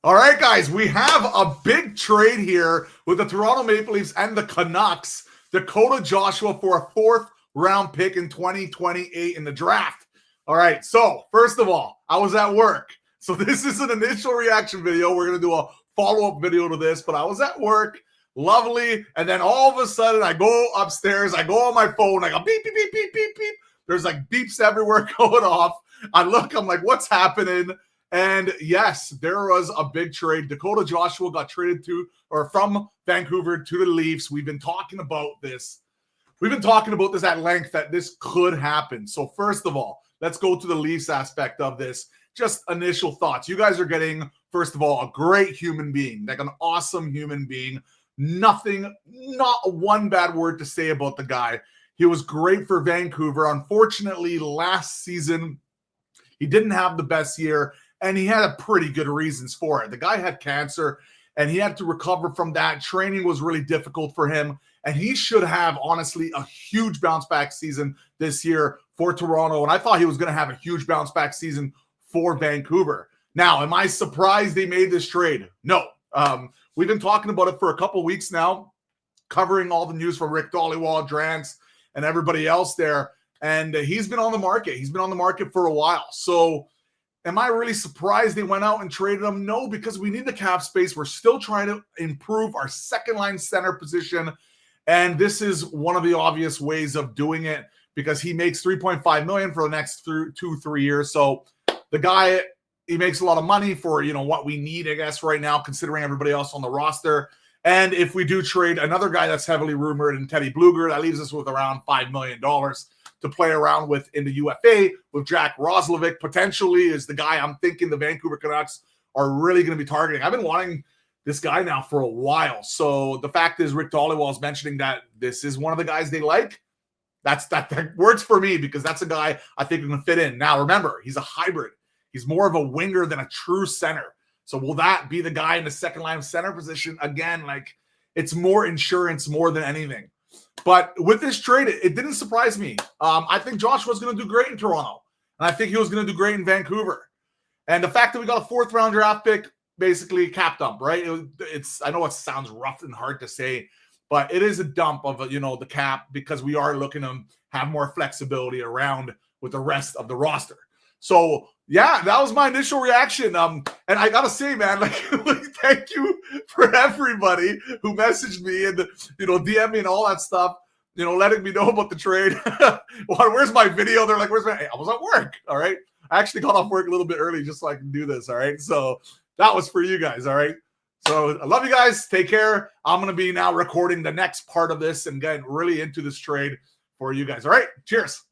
All right, guys, we have a big trade here with the Toronto Maple Leafs and the Canucks. Dakota Joshua for a fourth-round pick in 2028 in the draft. All right, so first of all, I was at work. So this is an initial reaction video. We're going to do a follow-up video to this, but I was at work. Lovely. And then all of a sudden, I go upstairs. I go on my phone. I go beep, beep, beep, beep, beep, beep. There's like beeps everywhere going off. I look. I'm like, what's happening? And yes, there was a big trade. Dakota Joshua got traded from Vancouver to the Leafs. We've been talking about this. We've been talking about this at length that this could happen. So first of all, let's go to the Leafs aspect of this. Just initial thoughts. You guys are getting, first of all, a great human being, like an awesome human being. Not one bad word to say about the guy. He was great for Vancouver. Unfortunately, last season, he didn't have the best year. And he had a pretty good reasons for it. The guy had cancer, and he had to recover from that. Training was really difficult for him, and he should have, honestly, a huge bounce-back season this year for Toronto. And I thought he was going to have a huge bounce-back season for Vancouver. Now, am I surprised they made this trade? No. We've been talking about it for a couple weeks now, covering all the news from Rick Dhaliwal, Drance, and everybody else there. And he's been on the market. He's been on the market for a while. So am I really surprised they went out and traded him? No, because we need the cap space. We're still trying to improve our second-line center position, and this is one of the obvious ways of doing it because he makes $3.5 million for the next 2-3 years. So the guy, he makes a lot of money for what we need, I guess, right now, considering everybody else on the roster. And if we do trade another guy that's heavily rumored in Teddy Blueger, that leaves us with around $5 million to play around with in the UFA with Jack Roslovic potentially is the guy I'm thinking the Vancouver Canucks are really going to be targeting. I've been wanting this guy now for a while. So the fact is Rick Dhaliwal is mentioning that this is one of the guys they like. That works for me because that's a guy I think is going to fit in. Now, remember, he's a hybrid. He's more of a winger than a true center. So will that be the guy in the second line center position? Again, like it's more insurance more than anything. But with this trade, it didn't surprise me. I think Joshua's going to do great in Toronto. And I think he was going to do great in Vancouver. And the fact that we got a fourth-round draft pick basically cap dump, right? I know it sounds rough and hard to say, but it is a dump of, the cap because we are looking to have more flexibility around with the rest of the roster. So, yeah, that was my initial reaction. And I got to say, man, like thank you for everybody who messaged me and, DM me and all that stuff, letting me know about the trade. Where's my video? They're like, I was at work, all right? I actually got off work a little bit early just so I can do this, all right? So that was for you guys, all right? So I love you guys. Take care. I'm going to be now recording the next part of this and getting really into this trade for you guys, all right? Cheers.